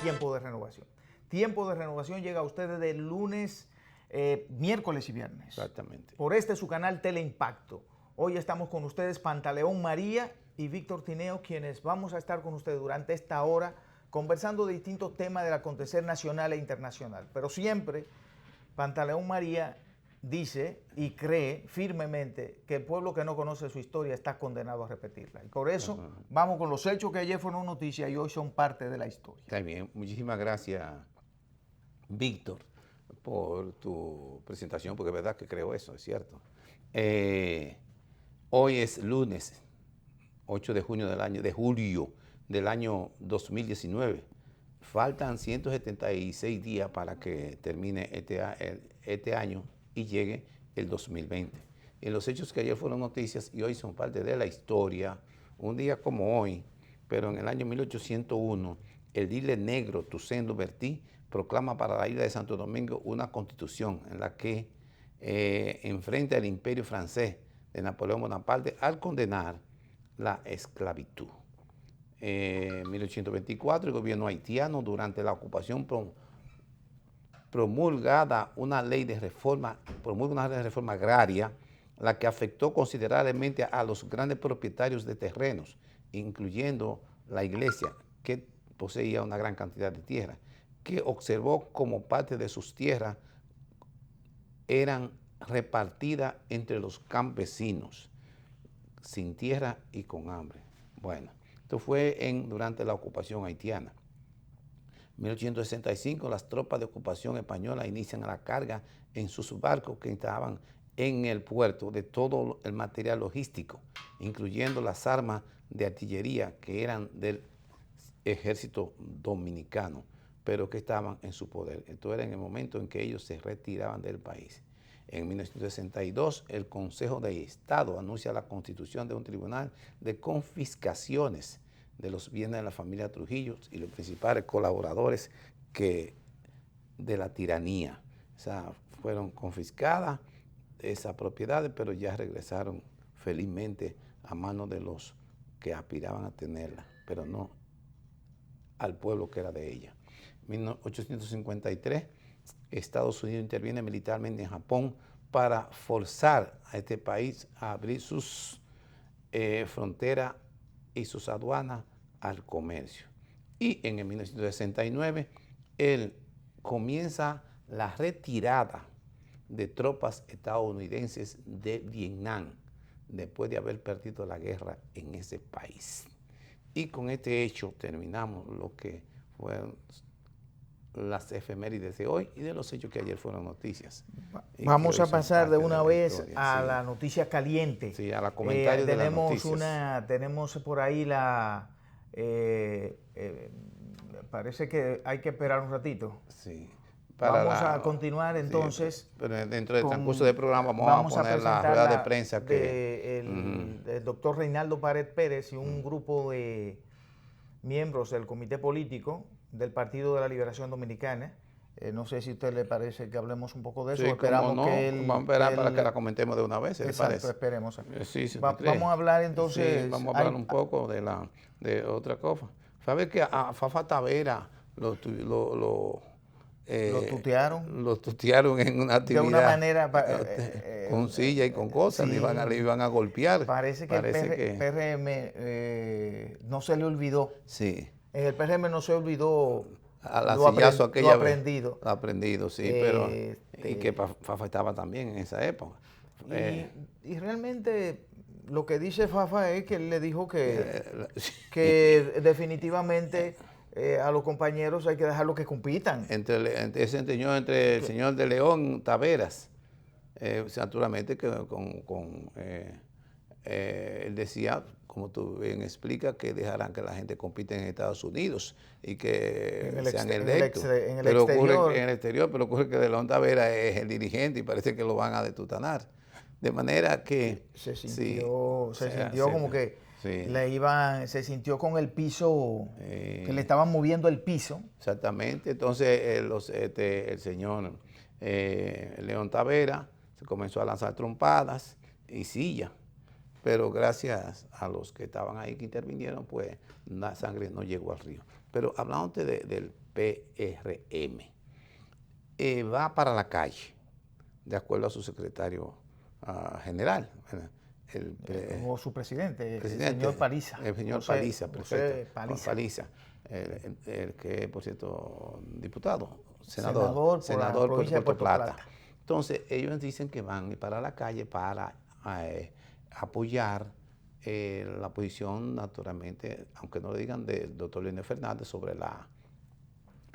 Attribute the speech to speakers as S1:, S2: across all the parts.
S1: Tiempo de Renovación. Tiempo de Renovación llega a ustedes de lunes, miércoles y viernes.
S2: Exactamente.
S1: Por su canal Teleimpacto. Hoy estamos con ustedes Pantaleón María y Víctor Tineo, quienes vamos a estar con ustedes durante esta hora conversando de distintos temas del acontecer nacional e internacional. Pero siempre Pantaleón María dice y cree firmemente que el pueblo que no conoce su historia está condenado a repetirla. Y por eso vamos con los hechos que ayer fueron noticia y hoy son parte de la historia.
S2: Está bien. Muchísimas gracias, Víctor, por tu presentación, porque es verdad que creo eso, es cierto. Hoy es lunes 8 de junio de julio del año 2019. Faltan 176 días para que termine este año y llegue el 2020. En los hechos que ayer fueron noticias y hoy son parte de la historia, un día como hoy, pero en el año 1801, el edil negro Toussaint Louverture proclama para la isla de Santo Domingo una constitución en la que enfrenta al imperio francés de Napoleón Bonaparte al condenar la esclavitud. En 1824, el gobierno haitiano, durante la ocupación, promulga una ley de reforma agraria, la que afectó considerablemente a los grandes propietarios de terrenos, incluyendo la iglesia, que poseía una gran cantidad de tierra, que observó como parte de sus tierras eran repartidas entre los campesinos, sin tierra y con hambre. Bueno, esto fue durante la ocupación haitiana. En 1865, las tropas de ocupación española inician la carga en sus barcos que estaban en el puerto de todo el material logístico, incluyendo las armas de artillería que eran del ejército dominicano, pero que estaban en su poder. Esto era en el momento en que ellos se retiraban del país. En 1962, el Consejo de Estado anuncia la constitución de un tribunal de confiscaciones de los bienes de la familia Trujillo y los principales colaboradores de la tiranía. O sea, fueron confiscadas esas propiedades, pero ya regresaron felizmente a manos de los que aspiraban a tenerlas, pero no al pueblo que era de ella. En 1853, Estados Unidos interviene militarmente en Japón para forzar a este país a abrir sus fronteras y sus aduanas al comercio. Y en el 1969, él comienza la retirada de tropas estadounidenses de Vietnam, después de haber perdido la guerra en ese país. Y con este hecho terminamos lo que fueron las efemérides de hoy y de los hechos que ayer fueron noticias.
S1: Vamos a pasar de una vez a la noticia caliente.
S2: Sí, a la comentario de las noticias.
S1: Tenemos por ahí parece que hay que esperar un ratito.
S2: Sí.
S1: Vamos a continuar entonces.
S2: Sí, pero dentro del transcurso del programa vamos a poner la rueda de prensa
S1: el doctor Reinaldo Pared Pérez y un grupo de miembros del comité político del Partido de la Liberación Dominicana. No sé si a usted le parece que hablemos un poco de eso.
S2: Sí,
S1: Esperamos
S2: no, vamos a esperar para que la comentemos de una vez.
S1: Exacto, esperemos.
S2: Sí,
S1: vamos a hablar entonces.
S2: Sí, vamos a hablar un poco de otra cosa. ¿Sabes que a Fafa Tavera lo
S1: tutearon?
S2: Lo tutearon en una actividad.
S1: De una manera.
S2: Con silla y con cosas, sí, le iban a golpear.
S1: Parece que el PRM no se le olvidó.
S2: Sí.
S1: En el PRM no se olvidó
S2: a la sillazo aquella
S1: lo aprendido.
S2: Lo aprendido, sí, pero y que Fafa estaba también en esa época.
S1: Y realmente lo que dice Fafa es que él le dijo que definitivamente a los compañeros hay que dejarlos que compitan.
S2: Entre el señor de León Taveras, naturalmente que él decía, como tú bien explicas, que dejarán que la gente compita en Estados Unidos y que sean electos.
S1: En el exterior.
S2: En el exterior, pero ocurre que de León Taveras es el dirigente y parece que lo van a detutanar. De manera que
S1: se sintió como que se sintió con el piso, que le estaban moviendo el piso.
S2: Exactamente. Entonces el señor León Taveras se comenzó a lanzar trompadas y sillas. Pero gracias a los que estaban ahí que intervinieron, pues la sangre no llegó al río. Pero hablando del PRM, va para la calle, de acuerdo a su secretario general,
S1: o su presidente, el
S2: presidente,
S1: señor Paliza.
S2: el señor
S1: José,
S2: Paliza, perfecto.
S1: José Paliza.
S2: Paliza, el que es, por cierto, diputado,
S1: Senador por la provincia de Puerto Plata.
S2: Entonces, ellos dicen que van para la calle para apoyar la posición, naturalmente, aunque no lo digan, del doctor Leonel Fernández sobre la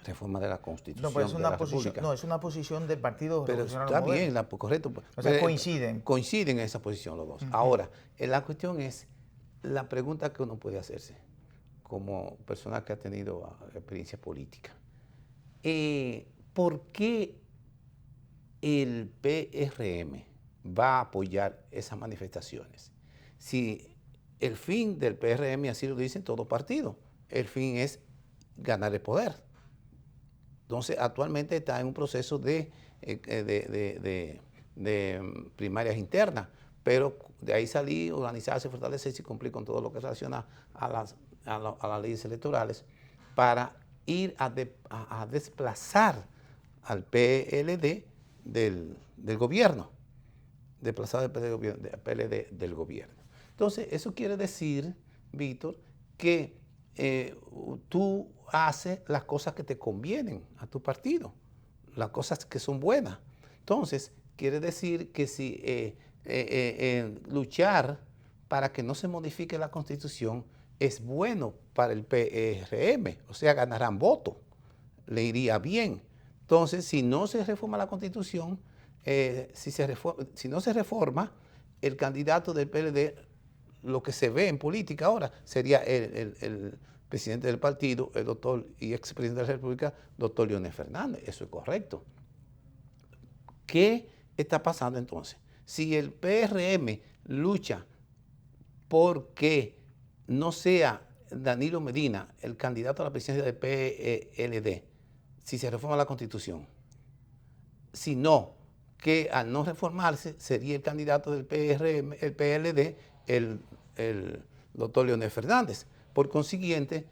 S2: reforma de la Constitución
S1: No, pero es
S2: de
S1: una
S2: la
S1: posición,
S2: República.
S1: no, es una posición del Partido
S2: Pero
S1: Revolucionario
S2: está
S1: Moderno.
S2: bien, correcto.
S1: O sea, coinciden.
S2: Coinciden en esa posición los dos. Ahora, la cuestión es la pregunta que uno puede hacerse como persona que ha tenido experiencia política. ¿Por qué el PRM va a apoyar esas manifestaciones? Si el fin del PRM, así lo dicen todos los partidos, el fin es ganar el poder. Entonces, actualmente está en un proceso de primarias internas, pero de ahí salir, organizarse, fortalecerse y cumplir con todo lo que relaciona a las leyes electorales para ir a desplazar al PLD del gobierno, desplazar al PLD del gobierno. Entonces, eso quiere decir, Víctor, que tú haces las cosas que te convienen a tu partido, las cosas que son buenas. Entonces, quiere decir que si luchar para que no se modifique la Constitución es bueno para el PRM, o sea, ganarán votos, le iría bien. Entonces, si no se reforma la Constitución, si no se reforma, el candidato del PLD, lo que se ve en política ahora, sería el presidente del partido, el doctor y expresidente de la República, doctor Leonel Fernández. Eso es correcto. ¿Qué está pasando entonces? Si el PRM lucha porque no sea Danilo Medina el candidato a la presidencia del PLD, si se reforma la Constitución, sino que al no reformarse sería el candidato del PRM, el PLD, el doctor Leonel Fernández. Por consiguiente,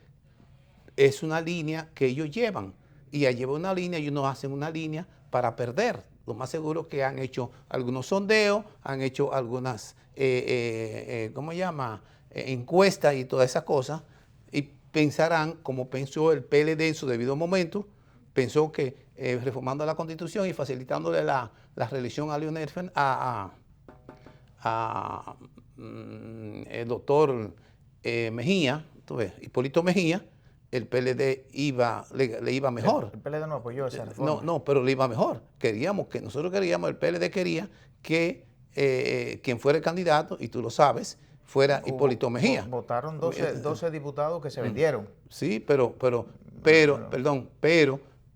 S2: es una línea que ellos llevan, y al llevar una línea, ellos no hacen una línea para perder. Lo más seguro que han hecho algunos sondeos, han hecho algunas, ¿cómo se llama?, encuestas y todas esas cosas, y pensarán, como pensó el PLD en su debido momento, pensó que reformando la Constitución y facilitándole la reelección a Leonel el doctor Mejía, Hipólito Mejía, el PLD le iba mejor.
S1: El PLD no apoyó esa reforma.
S2: No, pero le iba mejor. El PLD quería que quien fuera el candidato, y tú lo sabes, fuera Hipólito Mejía.
S1: Votaron 12 diputados que se vendieron.
S2: Sí, pero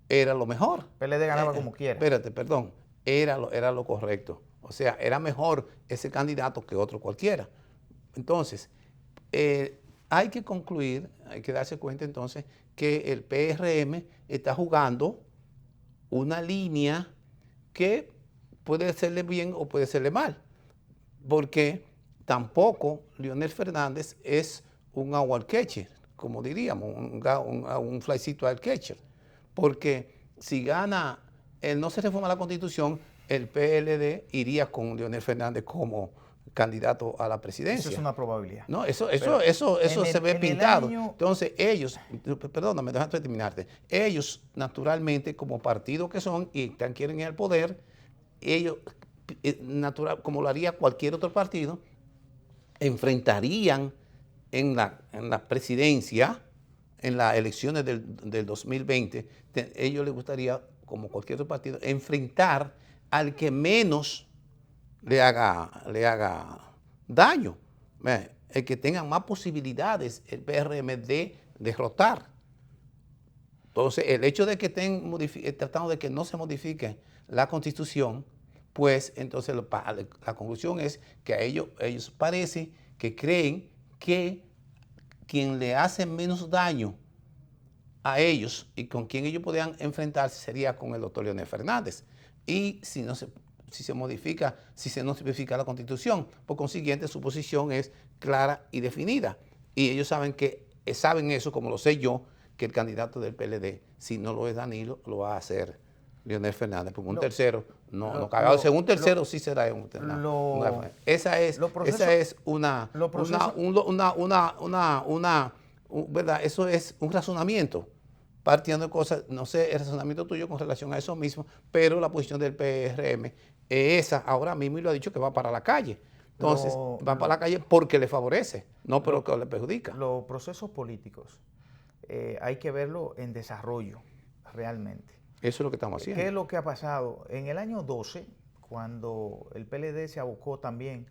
S2: era lo mejor.
S1: PLD ganaba como quiera.
S2: Espérate, perdón, era lo correcto. O sea, era mejor ese candidato que otro cualquiera. Entonces, hay que concluir, hay que darse cuenta entonces que el PRM está jugando una línea que puede serle bien o puede serle mal, porque tampoco Leonel Fernández es un award catcher, como diríamos, un flycito al catcher, porque si gana, no se reforma la Constitución, el PLD iría con Leonel Fernández como candidato a la presidencia.
S1: Eso es una probabilidad.
S2: No, eso se ve pintado. Entonces ellos, perdóname, déjame terminarte, ellos naturalmente como partido que son y quieren ir al poder, ellos, como lo haría cualquier otro partido, enfrentarían en la presidencia, en las elecciones del 2020, ellos les gustaría, como cualquier otro partido, enfrentar al que menos le haga daño, el que tenga más posibilidades el PRM de derrotar. Entonces, el hecho de que estén tratando de que no se modifique la Constitución, pues entonces la conclusión es que a ellos parece que creen que quien le hace menos daño a ellos y con quien ellos podrían enfrentarse sería con el doctor Leonel Fernández. Y si no se modifica la Constitución, por consiguiente su posición es clara y definida. Y ellos saben eso, como lo sé yo, que el candidato del PLD, si no lo es Danilo, lo va a hacer Leonel Fernández, porque un
S1: Lo-
S2: tercero no,
S1: lo-
S2: no cabe. O sea, un
S1: lo-
S2: tercero sí será
S1: lo-
S2: esa es,
S1: los procesos-
S2: esa es una,
S1: los procesos-
S2: ¿verdad? Eso es un razonamiento, partiendo de cosas, no sé el razonamiento tuyo con relación a eso mismo, pero la posición del PRM es esa ahora mismo y lo ha dicho que va para la calle. Entonces, va para la calle porque le favorece, no porque le perjudica.
S1: Los procesos políticos hay que verlo en desarrollo, realmente.
S2: Eso es lo que estamos haciendo.
S1: ¿Qué es lo que ha pasado? En el año 12, cuando el PLD se abocó también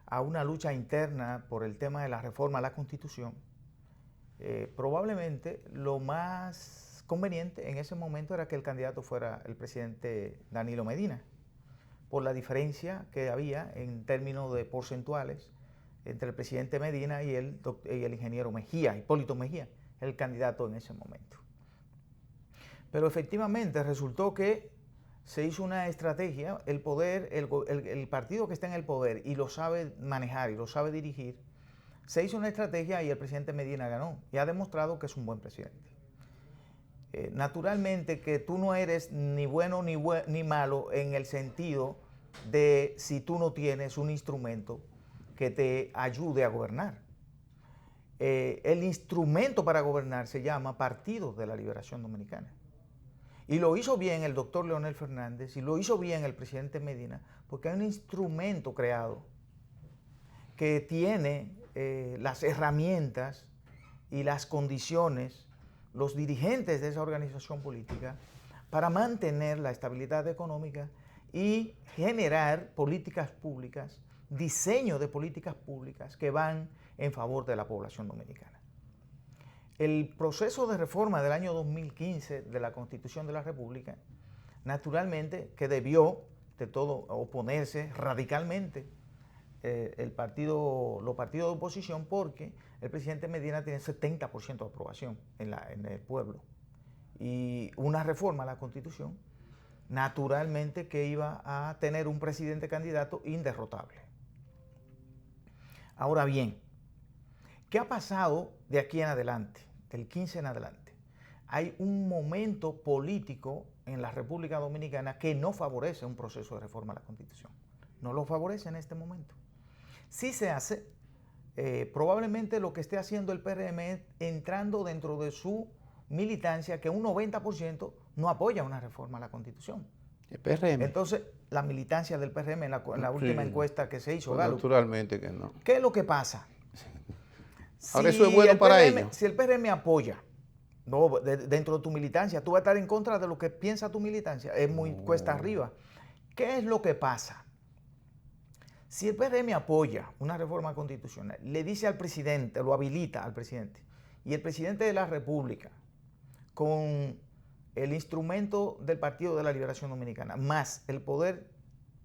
S1: a una lucha interna por el tema de la reforma a la Constitución, probablemente lo más conveniente en ese momento era que el candidato fuera el presidente Danilo Medina, por la diferencia que había en términos de porcentuales entre el presidente Medina y el ingeniero Mejía, Hipólito Mejía, el candidato en ese momento. Pero efectivamente resultó que se hizo una estrategia, el poder, el partido que está en el poder y lo sabe manejar y lo sabe dirigir, se hizo una estrategia y el presidente Medina ganó y ha demostrado que es un buen presidente. Naturalmente que tú no eres ni bueno ni malo en el sentido de si tú no tienes un instrumento que te ayude a gobernar. El instrumento para gobernar se llama Partido de la Liberación Dominicana. Y lo hizo bien el doctor Leonel Fernández y lo hizo bien el presidente Medina, porque hay un instrumento creado que tiene las herramientas y las condiciones, los dirigentes de esa organización política, para mantener la estabilidad económica y generar políticas públicas, diseño de políticas públicas que van en favor de la población dominicana. El proceso de reforma del año 2015 de la Constitución de la República, naturalmente que debió de todo oponerse radicalmente los partidos de oposición, porque el presidente Medina tiene 70% de aprobación en el pueblo. Y una reforma a la Constitución, naturalmente que iba a tener un presidente candidato inderrotable. Ahora bien, ¿qué ha pasado de aquí en adelante, del 15 en adelante? Hay un momento político en la República Dominicana que no favorece un proceso de reforma a la Constitución. No lo favorece en este momento. Si se hace, probablemente lo que esté haciendo el PRM es entrando dentro de su militancia, que un 90% no apoya una reforma a la Constitución.
S2: El PRM.
S1: Entonces, la militancia del PRM en la última encuesta que se hizo,
S2: Pues
S1: Gallup.
S2: naturalmente que no.
S1: ¿Qué es lo que pasa?
S2: Ahora eso es bueno para ellos.
S1: Si el PRM apoya dentro de tu militancia, tú vas a estar en contra de lo que piensa tu militancia, es muy cuesta arriba. ¿Qué es lo que pasa? Si el PRM apoya una reforma constitucional, le dice al presidente, lo habilita al presidente, y el presidente de la República, con el instrumento del Partido de la Liberación Dominicana, más el poder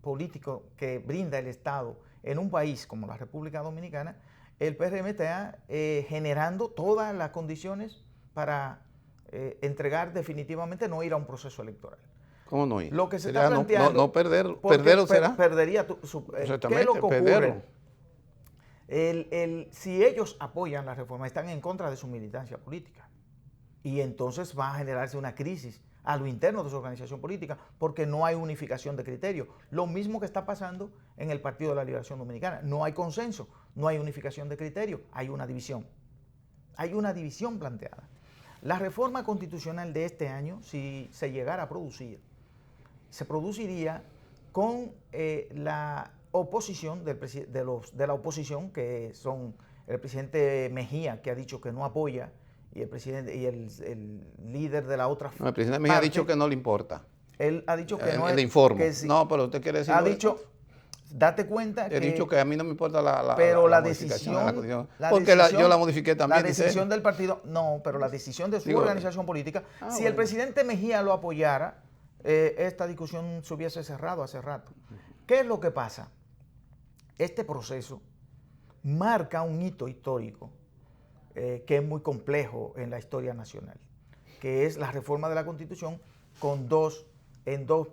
S1: político que brinda el Estado en un país como la República Dominicana, el PRM está generando todas las condiciones para entregar definitivamente, no ir a un proceso electoral.
S2: ¿Cómo no ir?
S1: Lo que se
S2: Sería
S1: está planteando,
S2: no perder o será.
S1: Perdería ¿qué es lo que ocurre? Si ellos apoyan la reforma, están en contra de su militancia política. Y entonces va a generarse una crisis a lo interno de su organización política, porque no hay unificación de criterios. Lo mismo que está pasando en el Partido de la Liberación Dominicana. No hay consenso, no hay unificación de criterios, hay una división. Hay una división planteada. La reforma constitucional de este año, si se llegara a producir, se produciría con la oposición de la oposición, que son el presidente Mejía, que ha dicho que no apoya, y el presidente y el líder de la otra
S2: No, el presidente Mejía ha dicho que no le importa.
S1: Él ha dicho que no
S2: le informo.
S1: Sí,
S2: no, pero usted quiere decir.
S1: Ha dicho, date cuenta que.
S2: He dicho que a mí no me importa la
S1: decisión.
S2: Porque yo la modifiqué también.
S1: La decisión del partido. No, pero la decisión de su organización política. Si el presidente Mejía lo apoyara, esta discusión se hubiese cerrado hace rato. ¿Qué es lo que pasa? Este proceso marca un hito histórico que es muy complejo en la historia nacional, que es la reforma de la Constitución en dos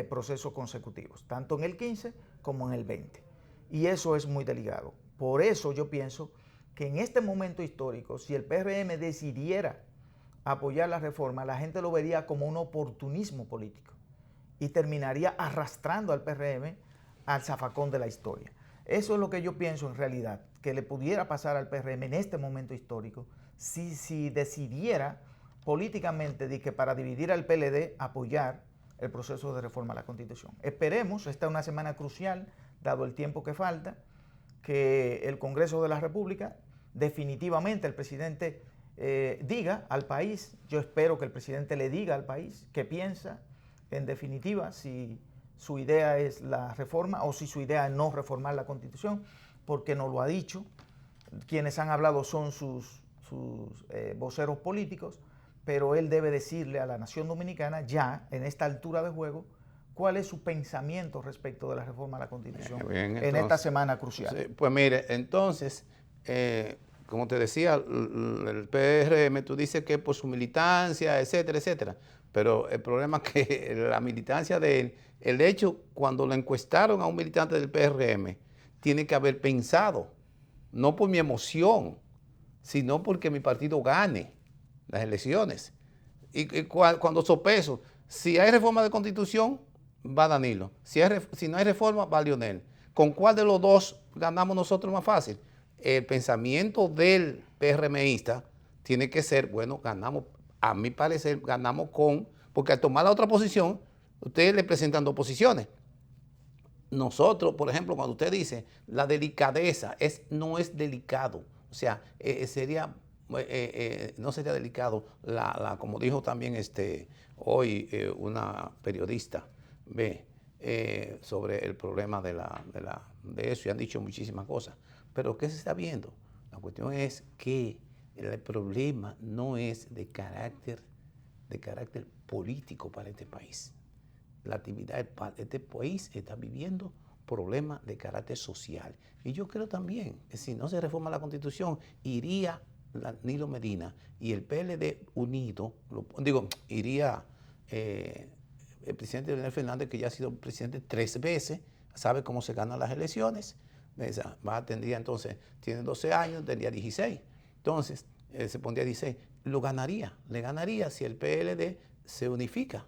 S1: procesos consecutivos, tanto en el 15 como en el 20. Y eso es muy delicado. Por eso yo pienso que en este momento histórico, si el PRM decidiera apoyar la reforma, la gente lo vería como un oportunismo político y terminaría arrastrando al PRM al zafacón de la historia. Eso es lo que yo pienso en realidad, que le pudiera pasar al PRM en este momento histórico si decidiera políticamente de que para dividir al PLD apoyar el proceso de reforma a la Constitución. Esperemos, esta es una semana crucial, dado el tiempo que falta, que el Congreso de la República, definitivamente el presidente diga al país, yo espero que el presidente le diga al país qué piensa, en definitiva, si su idea es la reforma o si su idea es no reformar la Constitución, porque no lo ha dicho. Quienes han hablado son sus voceros políticos, pero él debe decirle a la nación dominicana ya, en esta altura de juego, cuál es su pensamiento respecto de la reforma a la Constitución
S2: bien,
S1: en esta semana crucial.
S2: Sí, pues mire, entonces, como te decía, el PRM, tú dices que por su militancia, etcétera, etcétera, pero el problema es que la militancia de él, el hecho, cuando lo encuestaron a un militante del PRM, tiene que haber pensado, no por mi emoción, sino porque mi partido gane las elecciones. Y cuando sopeso, si hay reforma de Constitución, va Danilo. Si no hay reforma, va Leonel. ¿Con cuál de los dos ganamos nosotros más fácil? El pensamiento del PRMista tiene que ser, bueno, ganamos, a mi parecer, ganamos porque al tomar la otra posición, ustedes le presentan dos posiciones. Nosotros, por ejemplo, cuando usted dice la delicadeza, no es delicado. O sea, no sería delicado, como dijo también hoy una periodista, sobre el problema de eso, y han dicho muchísimas cosas. Pero ¿qué se está viendo? La cuestión es que el problema no es de carácter político para este país. La actividad de este país está viviendo problemas de carácter social. Y yo creo también que si no se reforma la Constitución, iría Danilo Medina y el PLD unido, iría el presidente Leonel Fernández, que ya ha sido presidente 3 veces, sabe cómo se ganan las elecciones, tendría entonces, tiene 12 años, tendría 16. Entonces, se pondría 16, le ganaría si el PLD se unifica,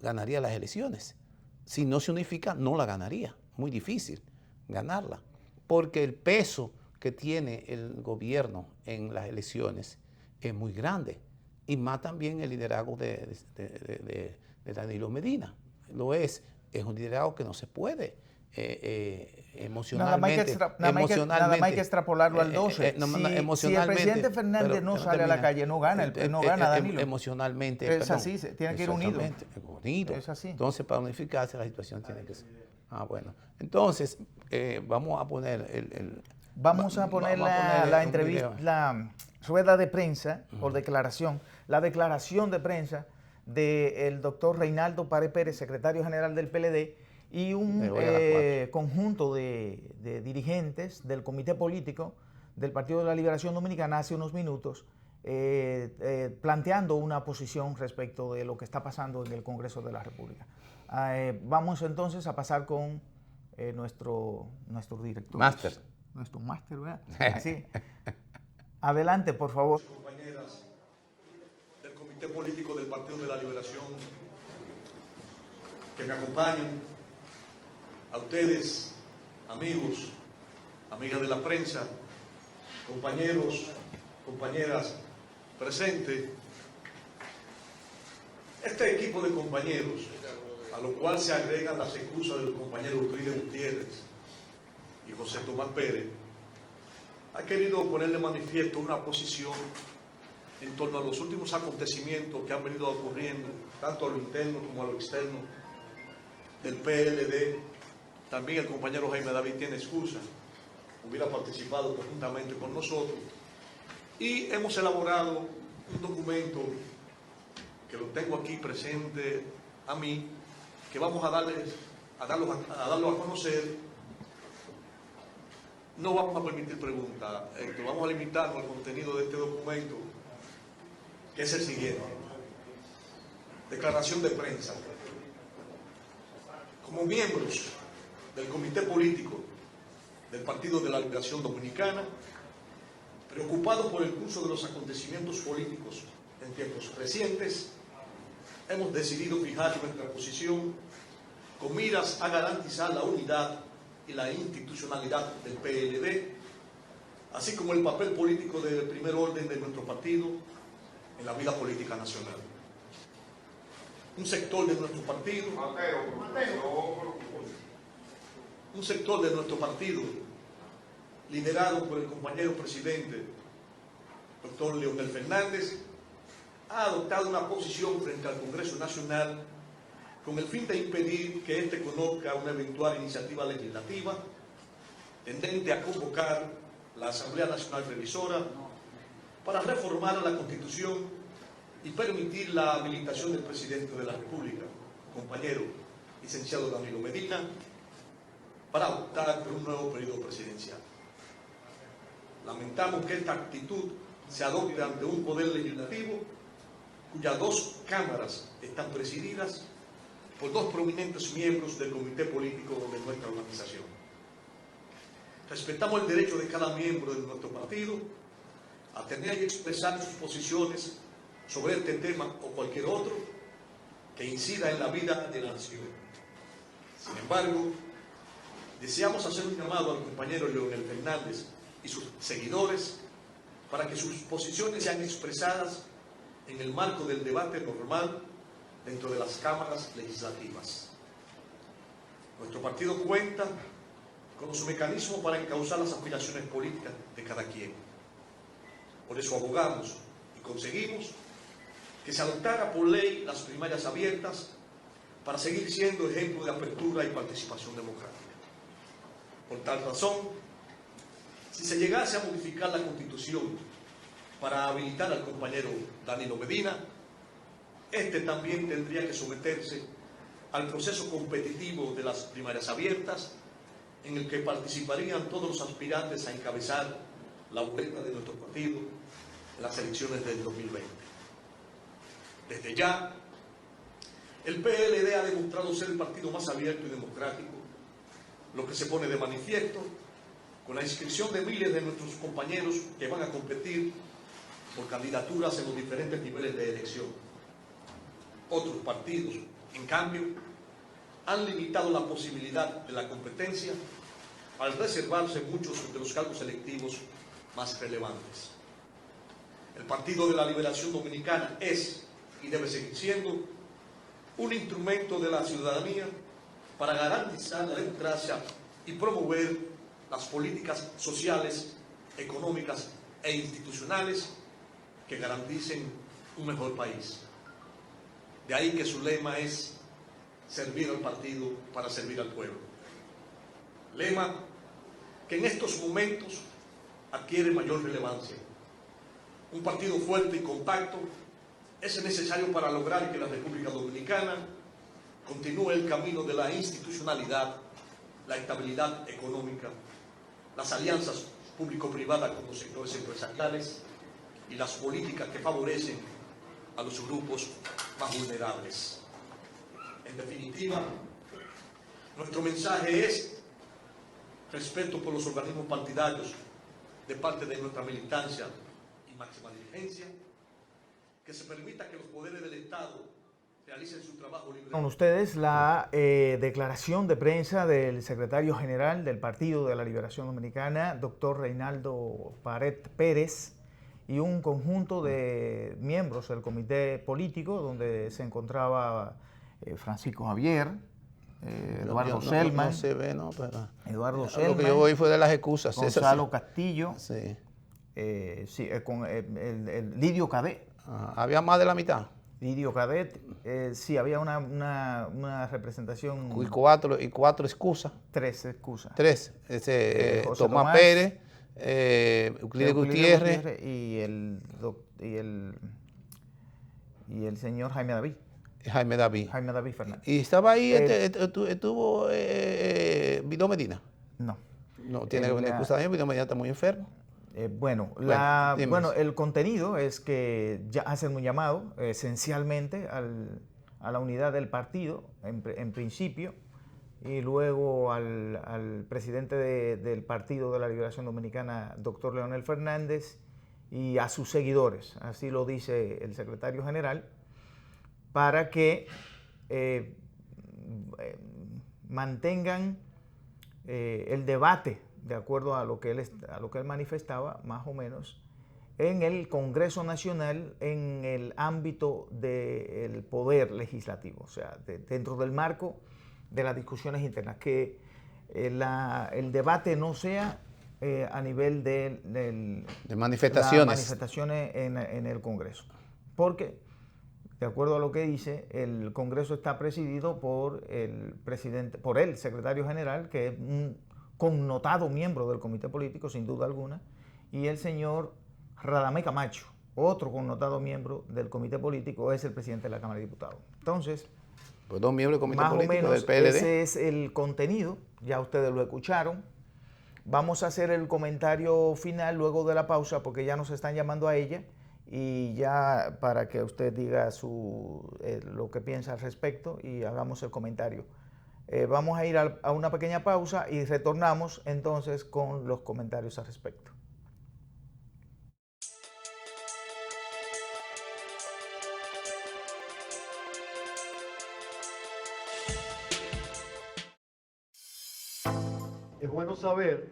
S2: ganaría las elecciones. Si no se unifica, no la ganaría. Muy difícil ganarla, porque el peso que tiene el gobierno en las elecciones es muy grande, y más también el liderazgo de Danilo Medina. Es un liderazgo que no se puede emocionalmente.
S1: Nada más hay que extrapolarlo al 12. Si el presidente Fernández no sale a la calle, no gana Danilo.
S2: Emocionalmente.
S1: Es así, tiene que ir unido.
S2: Es así. Entonces, para unificarse, la situación tiene que ser. Bueno. Entonces, vamos a poner
S1: la entrevista, la rueda de prensa por declaración, la declaración de prensa del doctor Reinaldo Pared Pérez, secretario general del PLD, y un conjunto de dirigentes del comité político del Partido de la Liberación Dominicana hace unos minutos, planteando una posición respecto de lo que está pasando en el Congreso de la República. Vamos entonces a pasar con nuestro director. Nuestro máster, ¿verdad? Así. Adelante, por favor.
S3: Compañeras del Comité Político del Partido de la Liberación que me acompañan, a ustedes, amigos, amigas de la prensa, compañeros, compañeras presentes, este equipo de compañeros, a lo cual se agregan las excusas de los compañeros Euclides Gutiérrez y José Tomás Pérez, ha querido poner de manifiesto una posición en torno a los últimos acontecimientos que han venido ocurriendo, tanto a lo interno como a lo externo del PLD. También el compañero Jaime David tiene excusa, hubiera participado conjuntamente con nosotros, y hemos elaborado un documento que lo tengo aquí presente a mí, que vamos a darlo a conocer. No vamos a permitir preguntas, vamos a limitarnos al contenido de este documento, que es el siguiente. Declaración de prensa. Como miembros del Comité Político del Partido de la Liberación Dominicana, preocupados por el curso de los acontecimientos políticos en tiempos recientes, hemos decidido fijar nuestra posición con miras a garantizar la unidad y la institucionalidad del PLD, así como el papel político de primer orden de nuestro partido en la vida política nacional. Un sector de nuestro partido, liderado por el compañero presidente, doctor Leonel Fernández, ha adoptado una posición frente al Congreso Nacional con el fin de impedir que éste conozca una eventual iniciativa legislativa tendente a convocar la Asamblea Nacional Revisora para reformar la Constitución y permitir la habilitación del presidente de la República, compañero licenciado Danilo Medina, para optar por un nuevo periodo presidencial. Lamentamos que esta actitud se adopte ante un poder legislativo cuyas dos cámaras están presididas por dos prominentes miembros del comité político de nuestra organización. Respetamos el derecho de cada miembro de nuestro partido a tener y expresar sus posiciones sobre este tema o cualquier otro que incida en la vida de la nación. Sin embargo, deseamos hacer un llamado al compañero Leonel Fernández y sus seguidores para que sus posiciones sean expresadas en el marco del debate normal dentro de las cámaras legislativas. Nuestro partido cuenta con los mecanismos para encauzar las aspiraciones políticas de cada quien. Por eso abogamos y conseguimos que se adoptara por ley las primarias abiertas para seguir siendo ejemplo de apertura y participación democrática. Por tal razón, si se llegase a modificar la Constitución para habilitar al compañero Danilo Medina, este también tendría que someterse al proceso competitivo de las primarias abiertas, en el que participarían todos los aspirantes a encabezar la boleta de nuestro partido en las elecciones del 2020. Desde ya, el PLD ha demostrado ser el partido más abierto y democrático, lo que se pone de manifiesto con la inscripción de miles de nuestros compañeros que van a competir por candidaturas en los diferentes niveles de elección. Otros partidos, en cambio, han limitado la posibilidad de la competencia al reservarse muchos de los cargos electivos más relevantes. El Partido de la Liberación Dominicana es y debe seguir siendo un instrumento de la ciudadanía para garantizar la democracia y promover las políticas sociales, económicas e institucionales que garanticen un mejor país. De ahí que su lema es servir al partido para servir al pueblo. Lema que en estos momentos adquiere mayor relevancia. Un partido fuerte y compacto es necesario para lograr que la República Dominicana continúe el camino de la institucionalidad, la estabilidad económica, las alianzas público-privadas con los sectores empresariales y las políticas que favorecen a los grupos más vulnerables. En definitiva, nuestro mensaje es respeto por los organismos partidarios de parte de nuestra militancia y máxima dirigencia, que se permita que los poderes del Estado realicen su trabajo libre.
S1: Con ustedes la declaración de prensa del secretario general del Partido de la Liberación Dominicana, doctor Reinaldo Pared Pérez, y un conjunto de miembros del comité político, donde se encontraba Francisco Javier, Eduardo Selman,
S2: no se ve, no, pero
S1: Eduardo
S2: lo
S1: Selman,
S2: que yo voy fue de las excusas.
S1: Gonzalo Castillo,
S2: Sí.
S1: con el Lidio Cadet.
S2: Había más de la mitad.
S1: Lidio Cadet, sí, había una representación.
S2: Y cuatro excusas.
S1: Tres excusas.
S2: Tres. Tomás Pérez, Euclides Gutiérrez
S1: y el señor Jaime David.
S2: Jaime David
S1: Fernández.
S2: Y estaba ahí, estuvo Vidó Medina.
S1: No.
S2: No tiene que venir excusa también, Vidó Medina está muy enfermo.
S1: El contenido es que ya hacen un llamado esencialmente a la unidad del partido, en principio, y luego al presidente del Partido de la Liberación Dominicana, doctor Leonel Fernández, y a sus seguidores, así lo dice el secretario general, para que mantengan el debate, de acuerdo a lo que él manifestaba, más o menos, en el Congreso Nacional, en el ámbito del poder legislativo, o sea, dentro del marco de las discusiones internas, que el debate no sea a nivel de
S2: manifestaciones.
S1: Las manifestaciones en el Congreso, porque de acuerdo a lo que dice, el Congreso está presidido por el presidente, por el secretario general, que es un connotado miembro del comité político, sin duda alguna, y el señor Radamés Camacho, otro connotado miembro del comité político, es el presidente de la Cámara de Diputados. Entonces,
S2: pues 2 miembros del comité
S1: más
S2: político
S1: o menos
S2: del PLD.
S1: ese es el contenido, ya ustedes lo escucharon. Vamos a hacer el comentario final luego de la pausa, porque ya nos están llamando a ella, y ya para que usted diga lo que piensa al respecto y hagamos el comentario. Vamos a ir a una pequeña pausa y retornamos entonces con los comentarios al respecto.
S4: Es bueno saber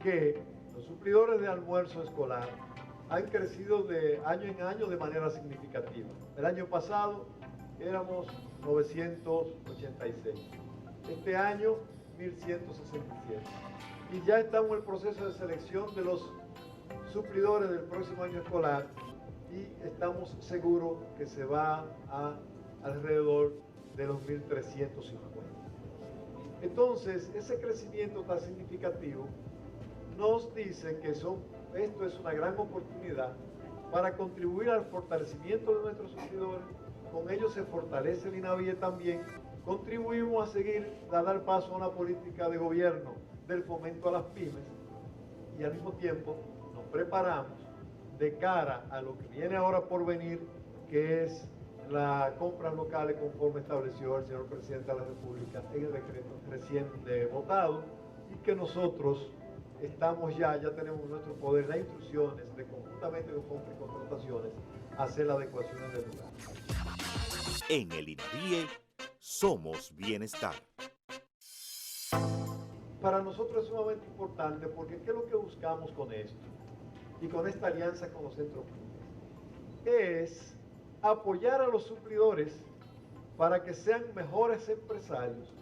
S4: que los suplidores de almuerzo escolar han crecido de año en año de manera significativa. El año pasado éramos 986, este año 1167. Y ya estamos en el proceso de selección de los suplidores del próximo año escolar y estamos seguros que se va a alrededor de los 1350. Entonces, ese crecimiento tan significativo nos dice que esto es una gran oportunidad para contribuir al fortalecimiento de nuestros suplidores. Con ello se fortalece el INAVIE también. Contribuimos a dar paso a una política de gobierno del fomento a las pymes y al mismo tiempo nos preparamos de cara a lo que viene ahora por venir, que es las compras locales conforme estableció el señor presidente de la República en el decreto recién votado, y que nosotros estamos ya tenemos en nuestro poder las instrucciones de conjuntamente con compras y contrataciones hacer las adecuaciones del lugar.
S5: En el INAVIE somos bienestar.
S4: Para nosotros es sumamente importante porque ¿qué es lo que buscamos con esto? Y con esta alianza con los centros públicos. Es apoyar a los suplidores para que sean mejores empresarios,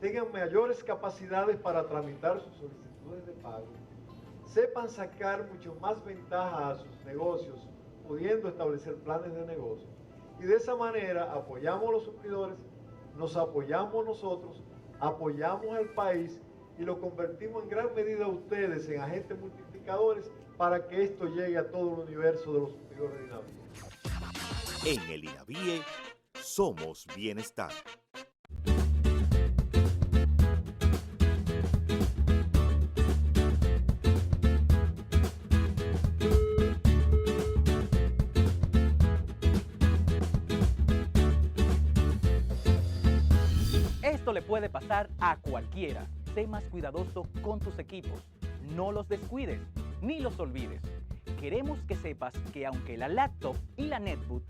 S4: tengan mayores capacidades para tramitar sus solicitudes de pago, sepan sacar mucho más ventaja a sus negocios, pudiendo establecer planes de negocio. Y de esa manera apoyamos a los suplidores, nos apoyamos nosotros, apoyamos al país y lo convertimos en gran medida a ustedes en agentes multiplicadores para que esto llegue a todo el universo de los suplidores de INAVIE.
S5: En el INAVIE somos bienestar.
S6: Esto le puede pasar a cualquiera. Sé más cuidadoso con tus equipos. No los descuides ni los olvides. Queremos que sepas que aunque la laptop y la netbook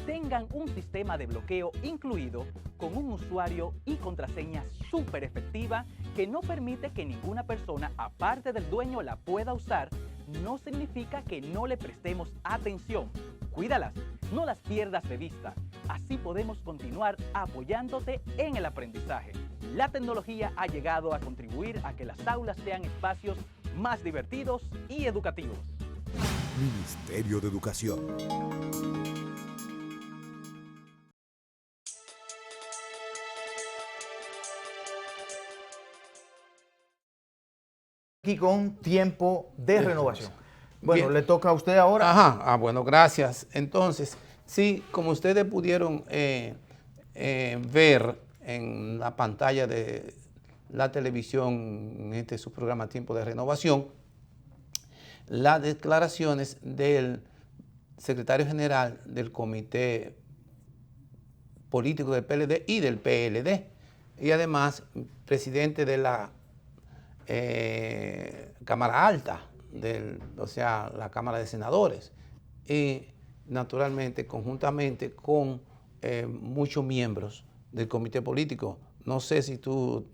S6: tengan un sistema de bloqueo incluido con un usuario y contraseña súper efectiva que no permite que ninguna persona aparte del dueño la pueda usar, no significa que no le prestemos atención. Cuídalas, no las pierdas de vista. Así podemos continuar apoyándote en el aprendizaje. La tecnología ha llegado a contribuir a que las aulas sean espacios más divertidos y educativos.
S7: Ministerio de Educación.
S1: Aquí con tiempo de renovación. Bueno,
S2: Bien.
S1: le toca a usted ahora.
S2: Ajá, bueno, gracias. Entonces, sí, como ustedes pudieron ver en la pantalla de la televisión, en su programa Tiempo de Renovación, las declaraciones del secretario general del Comité Político del PLD y del PLD, y además presidente de la Cámara Alta o sea, la Cámara de Senadores. Y naturalmente, conjuntamente con muchos miembros del comité político. No sé si tú,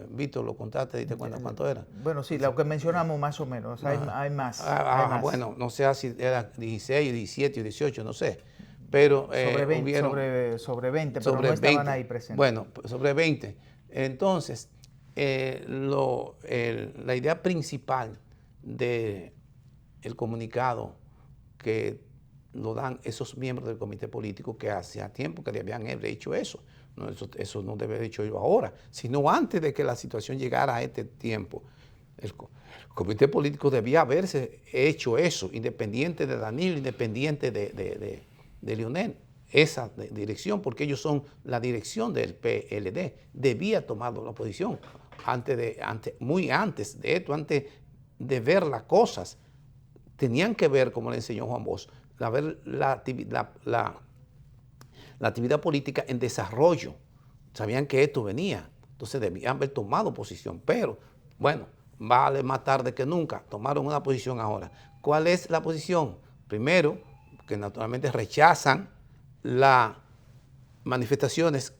S2: Víctor, lo contaste, ¿te diste cuenta cuánto era?
S1: Bueno, sí, lo que mencionamos más o menos, hay más. Hay más.
S2: Bueno, no sé si era 16, 17 o 18, no sé. Pero
S1: sobre 20, sobre 20, pero no estaban ahí presentes.
S2: Bueno, sobre 20. Entonces, la idea principal del comunicado que lo dan esos miembros del comité político que hacía tiempo que le habían hecho eso. No, eso no debe haber hecho yo ahora, sino antes de que la situación llegara a este tiempo. El comité político debía haberse hecho eso, independiente de Danilo, independiente de Leonel, esa dirección, porque ellos son la dirección del PLD. Debía tomar la posición muy antes de esto, antes de ver las cosas. Tenían que ver, como le enseñó Juan Bosch, la actividad política en desarrollo. Sabían que esto venía, entonces debían haber tomado posición, pero bueno, vale más tarde que nunca, tomaron una posición ahora. ¿Cuál es la posición? Primero, que naturalmente rechazan las manifestaciones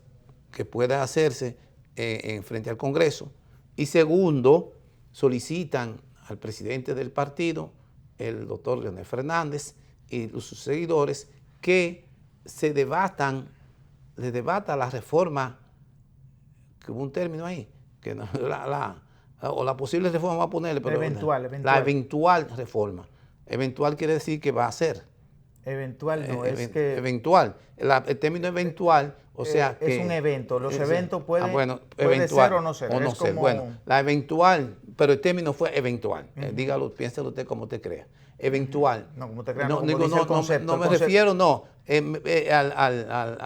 S2: que puedan hacerse en frente al Congreso, y segundo, solicitan al presidente del partido, el doctor Leonel Fernández, y sus seguidores, que se debata la reforma, que hubo un término ahí, que no, o la posible reforma, vamos a ponerle, pero la eventual reforma. Eventual quiere decir que va a ser.
S1: Eventual no, es que...
S2: Eventual. El término eventual, o sea que...
S1: Es un evento, los eventos pueden
S2: puede
S1: ser o no ser.
S2: O no ser. Como... Bueno, la eventual, pero el término fue eventual. Dígalo, piénselo usted como usted crea. Eventual.
S1: No, como te creas,
S2: no,
S1: como dice el concepto.
S2: No me refiero, a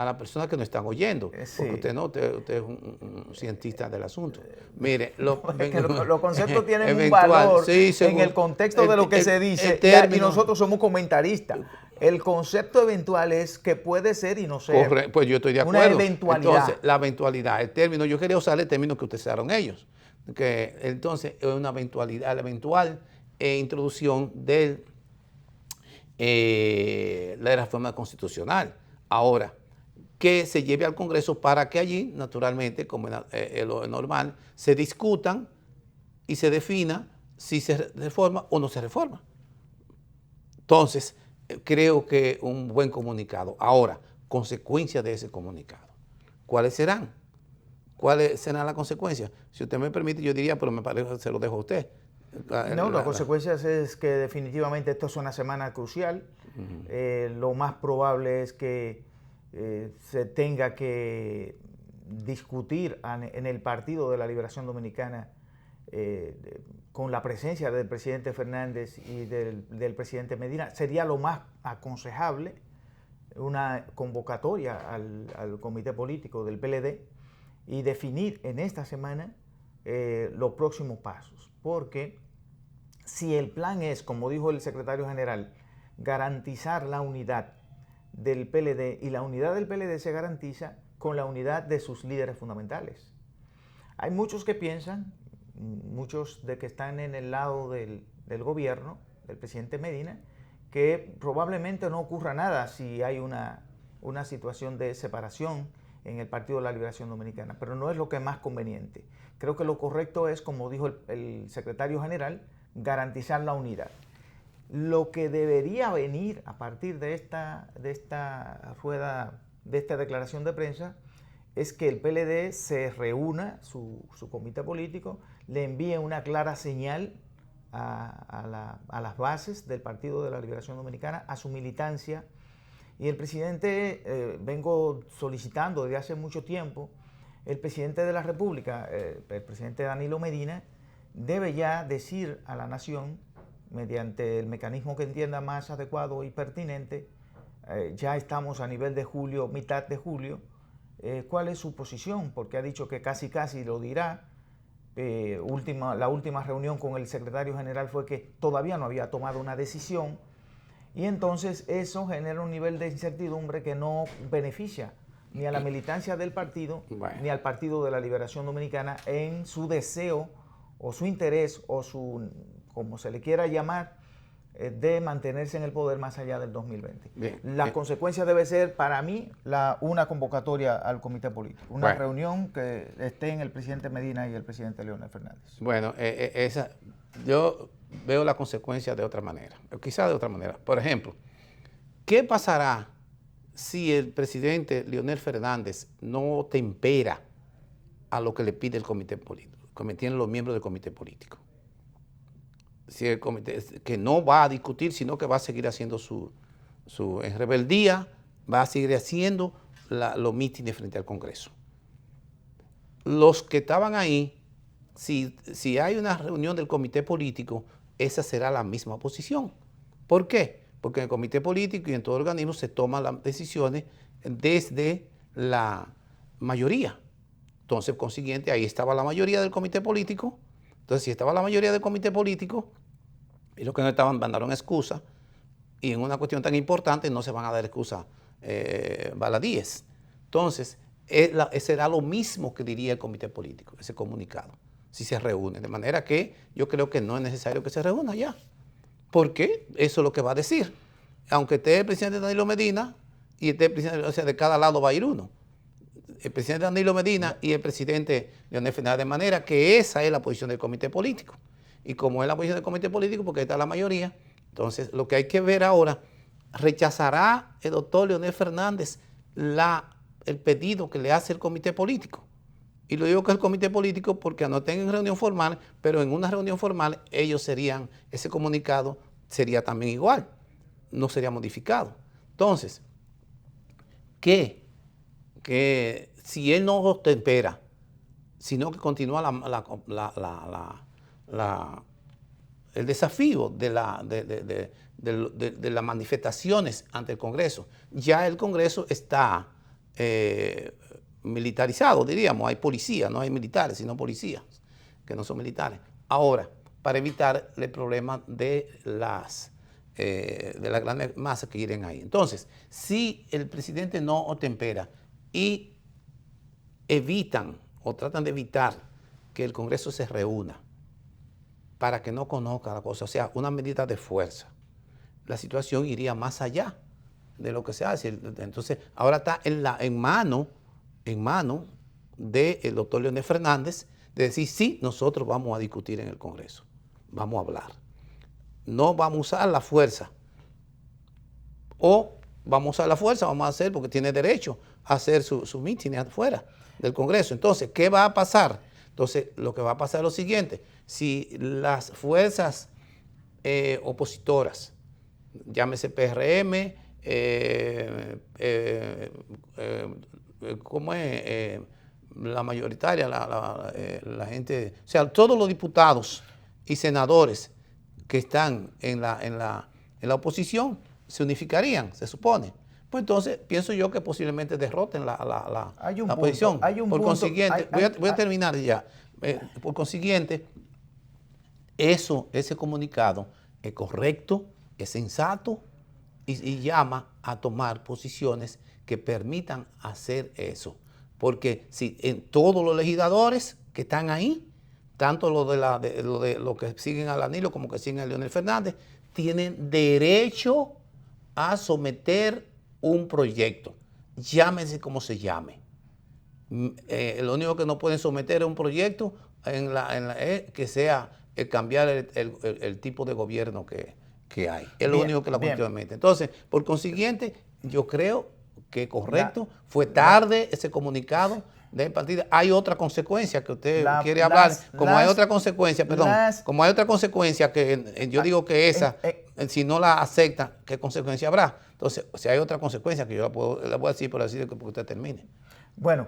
S2: las personas que nos están oyendo,
S1: sí.
S2: porque usted es un cientista del asunto. Mire,
S1: los conceptos tienen un valor en el contexto de lo que se dice, y nosotros somos comentaristas. El concepto eventual es que puede ser y no ser.
S2: Correcto, pues yo estoy de acuerdo.
S1: Una eventualidad.
S2: Entonces, la eventualidad, el término, yo quería usar el término que utilizaron ellos, que entonces es una eventualidad, la eventual introducción de la reforma constitucional. Ahora, que se lleve al Congreso para que allí, naturalmente, como es lo normal, se discutan y se defina si se reforma o no se reforma. Entonces, creo que un buen comunicado. Ahora, consecuencias de ese comunicado. ¿Cuáles serán? ¿Cuáles serán las consecuencias? Si usted me permite, yo diría, pero me parece, se lo dejo a usted.
S1: No, las consecuencias es que definitivamente esto es una semana crucial. Lo más probable es que se tenga que discutir en el Partido de la Liberación Dominicana con la presencia del presidente Fernández y del presidente Medina. Sería lo más aconsejable una convocatoria al comité político del PLD y definir en esta semana los próximos pasos. Porque si el plan es, como dijo el secretario general, garantizar la unidad del PLD, y la unidad del PLD se garantiza con la unidad de sus líderes fundamentales. Hay muchos que piensan, muchos de que están en el lado del gobierno, del presidente Medina, que probablemente no ocurra nada si hay una situación de separación en el Partido de la Liberación Dominicana, pero no es lo que es más conveniente. Creo que lo correcto es, como dijo el secretario general, garantizar la unidad. Lo que debería venir a partir de esta rueda, de esta declaración de prensa, es que el PLD se reúna, su comité político, le envíe una clara señal a las bases del Partido de la Liberación Dominicana, a su militancia. Y el presidente, vengo solicitando desde hace mucho tiempo, el presidente de la República, el presidente Danilo Medina, debe ya decir a la nación, mediante el mecanismo que entienda más adecuado y pertinente, ya estamos a nivel de julio, mitad de julio, cuál es su posición, porque ha dicho que casi lo dirá. La última reunión con el secretario general fue que todavía no había tomado una decisión, y entonces eso genera un nivel de incertidumbre que no beneficia ni a la militancia del partido, ni al Partido de la Liberación Dominicana en su deseo o su interés o su como se le quiera llamar, de mantenerse en el poder más allá del 2020.
S2: Bien.
S1: La consecuencia debe ser, para mí, una convocatoria al comité político, una
S2: Bueno.
S1: reunión que estén el presidente Medina y el presidente Leonel Fernández.
S2: Bueno, yo veo la consecuencia de otra manera, o quizá de otra manera. Por ejemplo, ¿qué pasará si el presidente Leonel Fernández no tempera a lo que le pide el comité político, como tienen los miembros del comité político? Si el comité, que no va a discutir, sino que va a seguir haciendo en rebeldía, va a seguir haciendo los mítines frente al Congreso. Los que estaban ahí, si hay una reunión del comité político, esa será la misma posición. ¿Por qué? Porque en el comité político y en todo organismo se toman las decisiones desde la mayoría. Entonces, consiguiente, ahí estaba la mayoría del comité político. Entonces, si estaba la mayoría del comité político, y los que no estaban mandaron excusa, y en una cuestión tan importante no se van a dar excusa baladíes. Entonces, será lo mismo que diría el comité político, ese comunicado, si se reúne. De manera que yo creo que no es necesario que se reúna ya. Porque eso es lo que va a decir. Aunque esté el presidente Danilo Medina y esté el presidente, o sea, de cada lado va a ir uno. El presidente Danilo Medina y el presidente Leonel Fernández, de manera que esa es la posición del comité político. Y como es la posición del comité político, porque está la mayoría, entonces lo que hay que ver ahora, ¿rechazará el doctor Leonel Fernández el pedido que le hace el comité político? Y lo digo que es el comité político porque no estén en reunión formal, pero en una reunión formal ese comunicado sería también igual, no sería modificado. Entonces, que si él no tempera, sino que continúa el desafío de las manifestaciones ante el Congreso, ya el Congreso está militarizado, diríamos, hay policía, no hay militares, sino policías, que no son militares. Ahora, para evitar el problema de las grandes masas que iren ahí. Entonces, si el presidente no tempera y evitan o tratan de evitar que el Congreso se reúna para que no conozca la cosa, o sea, una medida de fuerza, la situación iría más allá de lo que se hace. Entonces, ahora está en mano del doctor Leonel Fernández de decir, sí, nosotros vamos a discutir en el Congreso, vamos a hablar. No vamos a usar la fuerza. O vamos a usar la fuerza, vamos a hacer, porque tiene derecho a hacer su mitin afuera del Congreso. Entonces, ¿qué va a pasar? Entonces, lo que va a pasar es lo siguiente. Si las fuerzas opositoras, llámese PRM, ¿cómo es? La mayoritaria, la gente, o sea, todos los diputados y senadores que están en la oposición se unificarían, se supone. Pues entonces pienso yo que posiblemente derroten la oposición. Por consiguiente, voy a terminar ya. Por consiguiente, ese comunicado es correcto, es sensato y llama a tomar posiciones que permitan hacer eso. Porque si en todos los legisladores que están ahí, tanto los que siguen a Danilo como que siguen a Leonel Fernández, tienen derecho a someter un proyecto, llámese como se llame. Lo único que no pueden someter es un proyecto que sea cambiar el tipo de gobierno que hay. Es lo único que la Constitución mete. Entonces, por consiguiente, yo creo que correcto, fue tarde ese comunicado del partido. Hay otra consecuencia que usted quiere hablar, hay otra consecuencia, como hay otra consecuencia que yo digo que esa, si no la acepta, ¿qué consecuencia habrá? Entonces, si hay otra consecuencia que yo la voy a decir por así que porque usted termine.
S1: Bueno,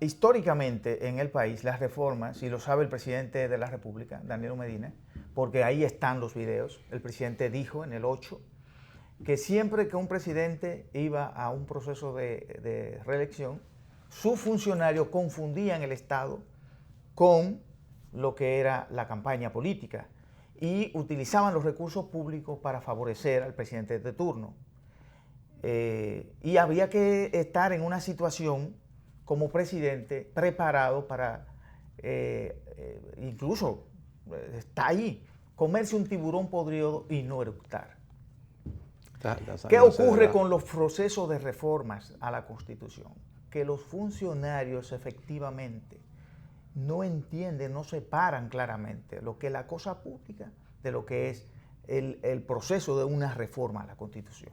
S1: históricamente en el país las reformas, y lo sabe el presidente de la República, Danilo Medina, porque ahí están los videos, el presidente dijo en el 8 que siempre que un presidente iba a un proceso de reelección, sus funcionarios confundían el Estado con lo que era la campaña política y utilizaban los recursos públicos para favorecer al presidente de turno. Y había que estar en una situación como presidente preparado para incluso está ahí. Comerse un tiburón podrido y no eructar.
S2: La
S1: ¿Qué
S2: sangre se
S1: ocurre
S2: verá.
S1: con los procesos de reformas a la Constitución? Que los funcionarios efectivamente no entienden, no separan claramente lo que es la cosa pública de lo que es el proceso de una reforma a la Constitución.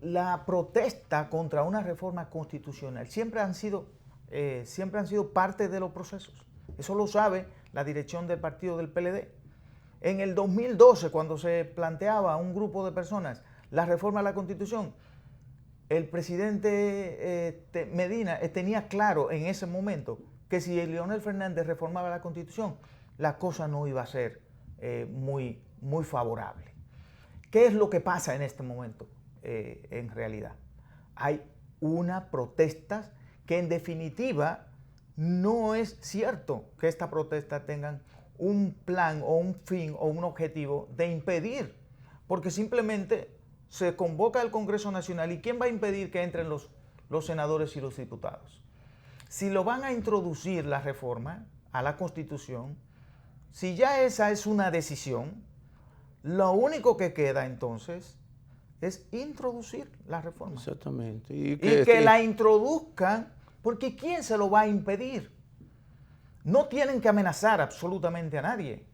S1: La protesta contra una reforma constitucional siempre han sido parte de los procesos. Eso lo sabe la dirección del partido del PLD. En el 2012, cuando se planteaba a un grupo de personas la reforma a la Constitución, el presidente Medina tenía claro en ese momento que si Leonel Fernández reformaba la Constitución, la cosa no iba a ser muy favorable. ¿Qué es lo que pasa en este momento en realidad? Hay una protesta que en definitiva no es cierto que esta protesta tengan un plan o un fin o un objetivo de impedir, porque simplemente se convoca al Congreso Nacional y ¿quién va a impedir que entren los senadores y los diputados? Si lo van a introducir la reforma a la Constitución, si ya esa es una decisión, lo único que queda entonces es introducir la reforma.
S2: Exactamente.
S1: Y que la introduzcan, porque ¿quién se lo va a impedir? No tienen que amenazar absolutamente a nadie.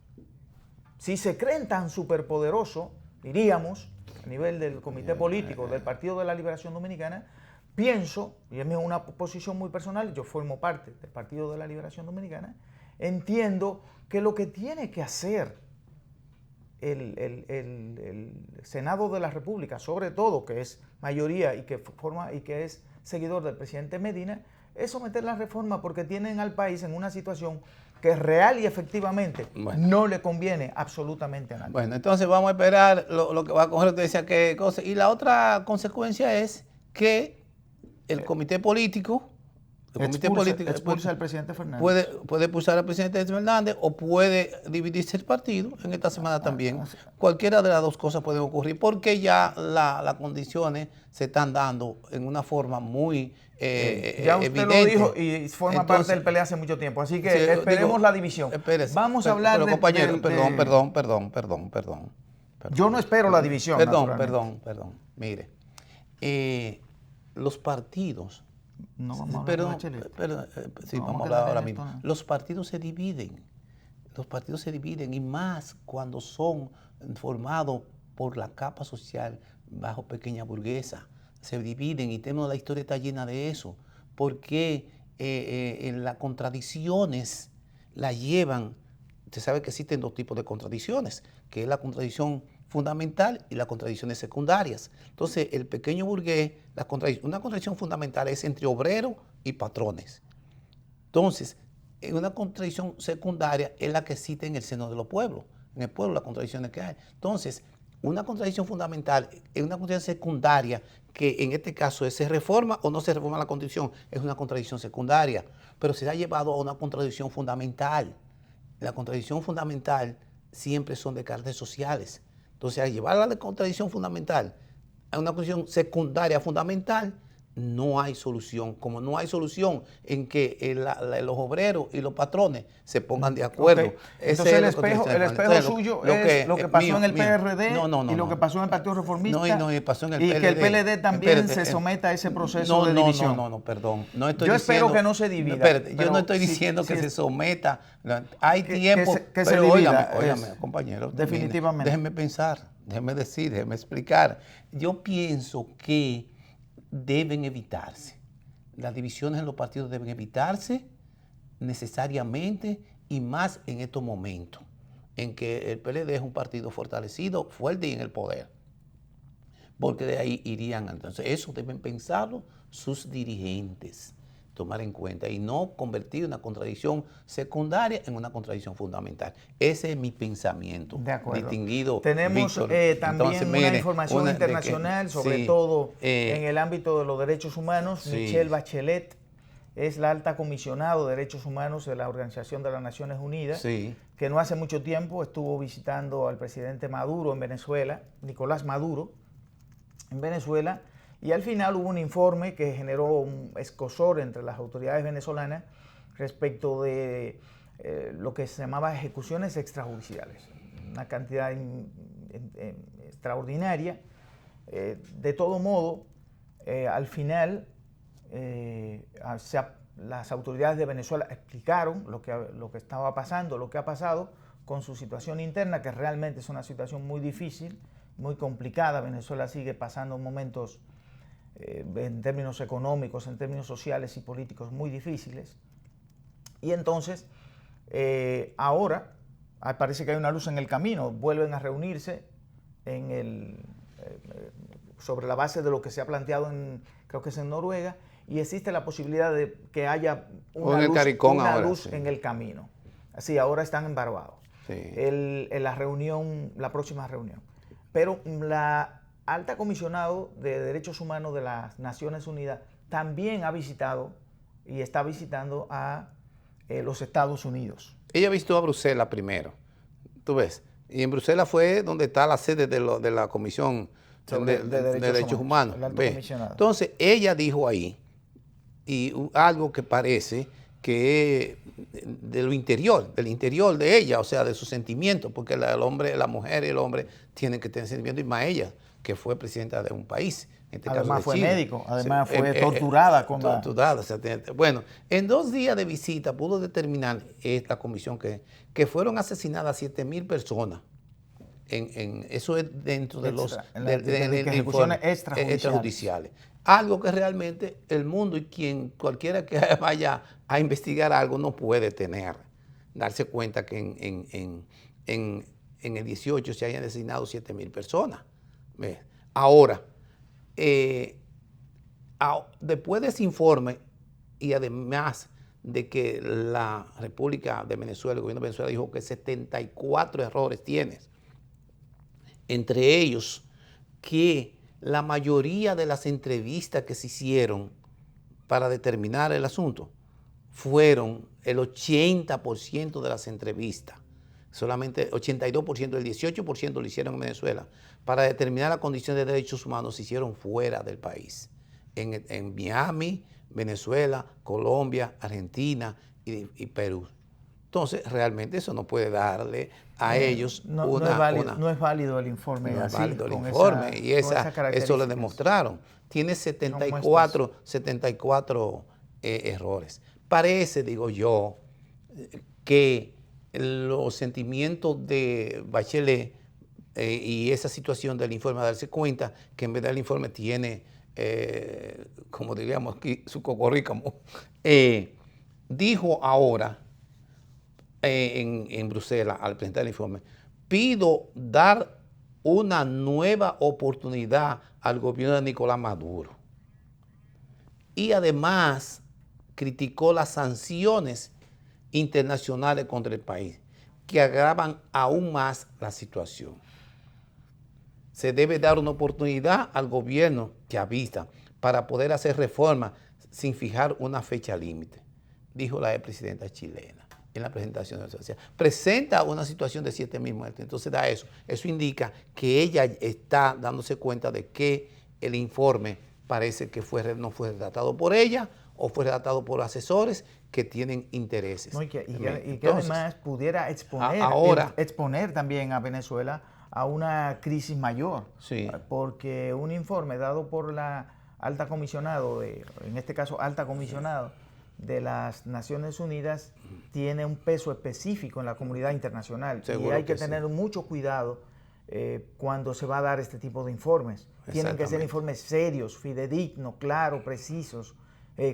S1: Si se creen tan superpoderosos, diríamos, a nivel del comité político del Partido de la Liberación Dominicana, pienso, y es una posición muy personal, yo formo parte del Partido de la Liberación Dominicana, entiendo que lo que tiene que hacer el Senado de la República, sobre todo, que es mayoría y que es seguidor del presidente Medina, es someter la reforma porque tienen al país en una situación que real y efectivamente no le conviene absolutamente a nadie.
S2: Bueno, entonces vamos a esperar lo que va a coger, usted decía qué cosa. Y la otra consecuencia es que el comité político,
S1: expulsa al presidente Fernández.
S2: puede expulsar al presidente Fernández o puede dividirse el partido en esta semana también. Cualquiera de las dos cosas puede ocurrir porque ya las condiciones se están dando en una forma muy
S1: ya usted
S2: evidente.
S1: lo dijo y forma parte del PLD hace mucho tiempo, así que
S2: Sí,
S1: esperemos la división.
S2: Espérese,
S1: Vamos a hablar
S2: pero, compañero, perdón.
S1: Yo no espero la división.
S2: Perdón. Mire, los partidos.
S1: No vamos a hablar de Bachelet.
S2: Sí, vamos a hablar ahora mismo. Los partidos se dividen. Y más cuando son formados por la capa social bajo pequeña burguesa. Se dividen y tenemos la historia está llena de eso. Porque las contradicciones la llevan. Usted sabe que existen dos tipos de contradicciones, que es la contradicción fundamental y las contradicciones secundarias. Entonces, el pequeño burgués, una contradicción fundamental es entre obreros y patrones. Entonces, una contradicción secundaria es la que existe en el seno de los pueblos, en el pueblo las contradicciones que hay. Entonces, una contradicción fundamental es una contradicción secundaria que en este caso es se reforma o no se reforma la Constitución, es una contradicción secundaria, pero se ha llevado a una contradicción fundamental. La contradicción fundamental siempre son de carácter sociales. Entonces, al llevar la contradicción fundamental a una cuestión secundaria fundamental, no hay solución. Como no hay solución en que los obreros y los patrones se pongan de acuerdo.
S1: Okay. Entonces, el espejo suyo es lo que pasó en el PRD y lo que pasó en el Partido Reformista.
S2: No, pasó en el
S1: y
S2: PLD.
S1: que el PLD también se someta a ese proceso de división.
S2: No, perdón.
S1: Yo espero que no se divida.
S2: Espérate, yo no estoy diciendo que se someta. Hay tiempo.
S1: Que se divida.
S2: Óigame, compañero.
S1: Definitivamente.
S2: Déjeme pensar, déjeme decir, déjeme explicar. Yo pienso que deben evitarse. Las divisiones en los partidos deben evitarse necesariamente y más en estos momentos en que el PLD es un partido fortalecido, fuerte y en el poder. Porque de ahí irían. Entonces, eso deben pensarlo sus dirigentes, tomar en cuenta y no convertir una contradicción secundaria en una contradicción fundamental. Ese es mi pensamiento.
S1: De acuerdo.
S2: Distinguido
S1: Tenemos
S2: Víctor.
S1: también
S2: Entonces,
S1: una información internacional, sobre todo en el ámbito de los derechos humanos. Michelle Bachelet es la alta comisionada de derechos humanos de la Organización de las Naciones Unidas, que no hace mucho tiempo estuvo visitando al presidente Maduro en Venezuela, Nicolás Maduro, en Venezuela, y al final hubo un informe que generó un escozor entre las autoridades venezolanas respecto de lo que se llamaba ejecuciones extrajudiciales, una cantidad extraordinaria. De todo modo, al final, las autoridades de Venezuela explicaron lo que estaba pasando, lo que ha pasado con su situación interna, que realmente es una situación muy difícil, muy complicada. Venezuela sigue pasando momentos en términos económicos, en términos sociales y políticos muy difíciles. Y entonces, ahora parece que hay una luz en el camino, vuelven a reunirse sobre la base de lo que se ha planteado creo que es en Noruega, y existe la posibilidad de que haya una luz en el camino. Así, ahora están en Barbados, la próxima reunión. Pero la alta comisionado de Derechos Humanos de las Naciones Unidas también ha visitado y está visitando a los Estados Unidos.
S2: Ella visitó a Bruselas primero, tú ves, y en Bruselas fue donde está la sede de la Comisión de Derechos Humanos. Entonces, ella dijo ahí, y algo que parece que del interior de ella, o sea, de sus sentimientos, porque el hombre, la mujer y el hombre tienen que tener sentimientos, y más ella, que fue presidenta de un país. En este
S1: además
S2: caso
S1: fue
S2: Chile.
S1: médico, además fue torturada.
S2: Torturada. Bueno, en 2 días de visita pudo determinar esta comisión que fueron asesinadas 7,000 personas. Eso es dentro de los
S1: ejecuciones
S2: extrajudiciales. Algo que realmente el mundo y cualquiera que vaya a investigar algo no puede darse cuenta que en el 18 se hayan asesinado 7,000 personas. ¿Ves? Ahora, después de ese informe, y además de que la República de Venezuela, el gobierno de Venezuela dijo que 74 errores tienes, entre ellos que la mayoría de las entrevistas que se hicieron para determinar el asunto fueron el 80% de las entrevistas, solamente 82%, el 18% lo hicieron en Venezuela. Para determinar la condición de derechos humanos se hicieron fuera del país, en Miami, Venezuela, Colombia, Argentina y Perú. Entonces, realmente eso no puede darle a ellos
S1: no es válido el informe.
S2: No es válido el informe, y eso lo demostraron. Tiene 74 errores. Parece, digo yo, que los sentimientos de Bachelet y esa situación del informe, darse cuenta que en verdad el informe tiene, como diríamos aquí, su cocorrícamo, dijo ahora en Bruselas al presentar el informe: pido dar una nueva oportunidad al gobierno de Nicolás Maduro. Y además criticó las sanciones internacionales contra el país, que agravan aún más la situación. Se debe dar una oportunidad al gobierno chavista para poder hacer reformas sin fijar una fecha límite, dijo la expresidenta chilena en la presentación de la sociedad. Presenta una situación de 7,000 muertes. Entonces da eso. Eso indica que ella está dándose cuenta de que el informe parece que no fue redactado por ella o fue redactado por asesores que tienen intereses.
S1: No, y que además pudiera exponer también a Venezuela a una crisis mayor.
S2: Sí.
S1: Porque un informe dado por la alta comisionado, en este caso alta comisionado de las Naciones Unidas, tiene un peso específico en la comunidad internacional. Seguro y hay que tener mucho cuidado cuando se va a dar este tipo de informes. Tienen que ser informes serios, fidedignos, claros, precisos,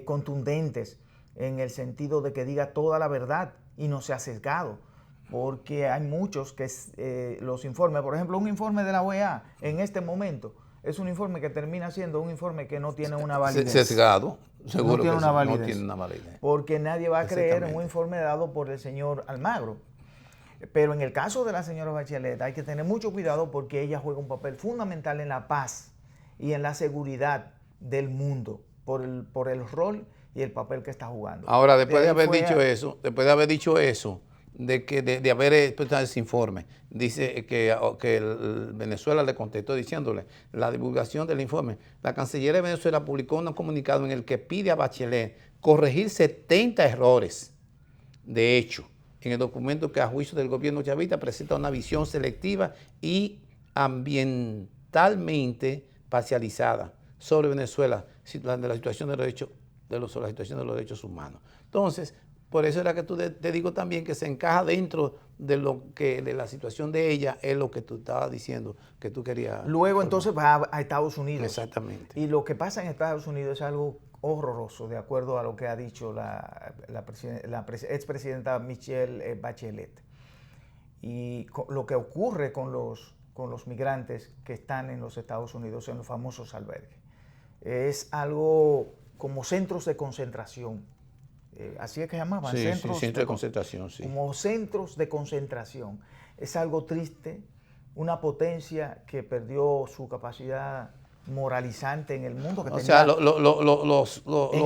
S1: contundentes, en el sentido de que diga toda la verdad y no sea sesgado. Porque hay muchos que los informes, por ejemplo, un informe de la OEA en este momento es un informe que termina siendo un informe que no tiene una validez.
S2: Sesgado, seguro que
S1: no
S2: no tiene una validez.
S1: Porque nadie va a creer en un informe dado por el señor Almagro. Pero en el caso de la señora Bachelet hay que tener mucho cuidado porque ella juega un papel fundamental en la paz y en la seguridad del mundo por el rol y el papel que está jugando.
S2: Ahora, después de haber dicho eso, de haber expresado ese informe, dice que Venezuela le contestó diciéndole la divulgación del informe. La Cancillería de Venezuela publicó un comunicado en el que pide a Bachelet corregir 70 errores de hecho en el documento que a juicio del gobierno chavista presenta una visión selectiva y ambientalmente parcializada sobre Venezuela, de la situación de los derechos, sobre la situación de los derechos humanos. Entonces, por eso era que te digo también que se encaja dentro de lo que de la situación de ella, es lo que tú estabas diciendo, que tú querías.
S1: Luego entonces va a Estados Unidos.
S2: Exactamente.
S1: Y lo que pasa en Estados Unidos es algo horroroso, de acuerdo a lo que ha dicho la expresidenta Michelle Bachelet. Y lo que ocurre con los migrantes que están en los Estados Unidos, en los famosos albergues, es algo como centros de concentración. Así es que llamaban,
S2: Sí,
S1: centros
S2: de concentración, sí.
S1: Como centros de concentración. Es algo triste, una potencia que perdió su capacidad moralizante en el mundo. Que
S2: O
S1: tenía,
S2: sea,
S1: en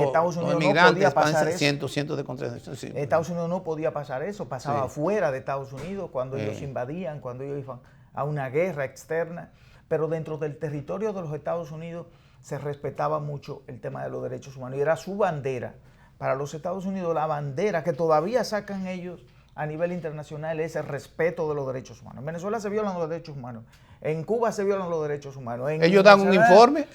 S1: Estados Unidos
S2: los inmigrantes
S1: no podía pasar
S2: pasan
S1: eso.
S2: cientos de concentración. Sí.
S1: En Estados Unidos no podía pasar eso, pasaba
S2: Sí.
S1: fuera de Estados Unidos, cuando ellos invadían, cuando ellos iban a una guerra externa, pero dentro del territorio de los Estados Unidos se respetaba mucho el tema de los derechos humanos y era su bandera. Para los Estados Unidos la bandera que todavía sacan ellos a nivel internacional es el respeto de los derechos humanos. En Venezuela se violan los derechos humanos, en Cuba se violan los derechos humanos.
S2: Ellos dan un informe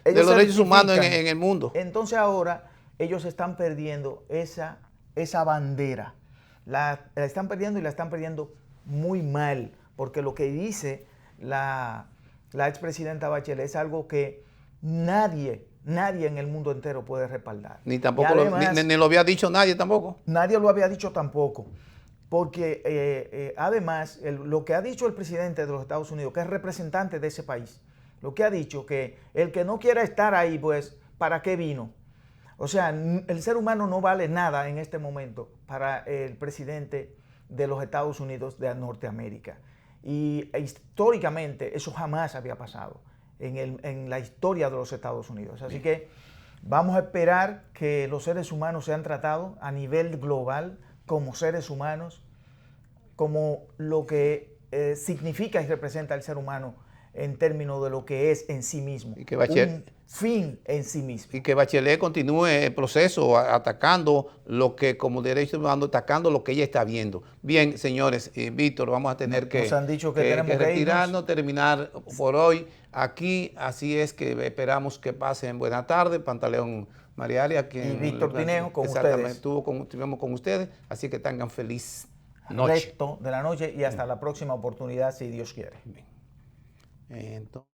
S2: de los derechos humanos en el mundo.
S1: Entonces ahora ellos están perdiendo esa bandera. La están perdiendo y la están perdiendo muy mal, porque lo que dice la expresidenta Bachelet es algo que nadie en el mundo entero puede respaldar.
S2: Ni tampoco
S1: además,
S2: ni lo había dicho nadie tampoco.
S1: Nadie lo había dicho tampoco. Porque además, lo que ha dicho el presidente de los Estados Unidos, que es representante de ese país, lo que ha dicho que el que no quiera estar ahí, pues, ¿para qué vino? O sea, el ser humano no vale nada en este momento para el presidente de los Estados Unidos de Norteamérica. Y históricamente eso jamás había pasado en la historia de los Estados Unidos. Así que vamos a esperar que los seres humanos sean tratados a nivel global como seres humanos, como lo que significa y representa el ser humano en términos de lo que es en sí mismo,
S2: y que un
S1: fin en sí mismo.
S2: Y que Bachelet continúe el proceso atacando lo que como derechos humanos, atacando lo que ella está viendo. Bien, señores, Víctor, vamos a tener
S1: Nos han dicho que tenemos que
S2: retirarnos, terminar por hoy aquí. Así es que esperamos que pasen buena tarde. Pantaleón Marialia,
S1: y Víctor Tineo con ustedes.
S2: Estuvimos con ustedes, así que tengan feliz noche.
S1: Resto de la noche y hasta la próxima oportunidad, si Dios quiere.
S2: Entonces,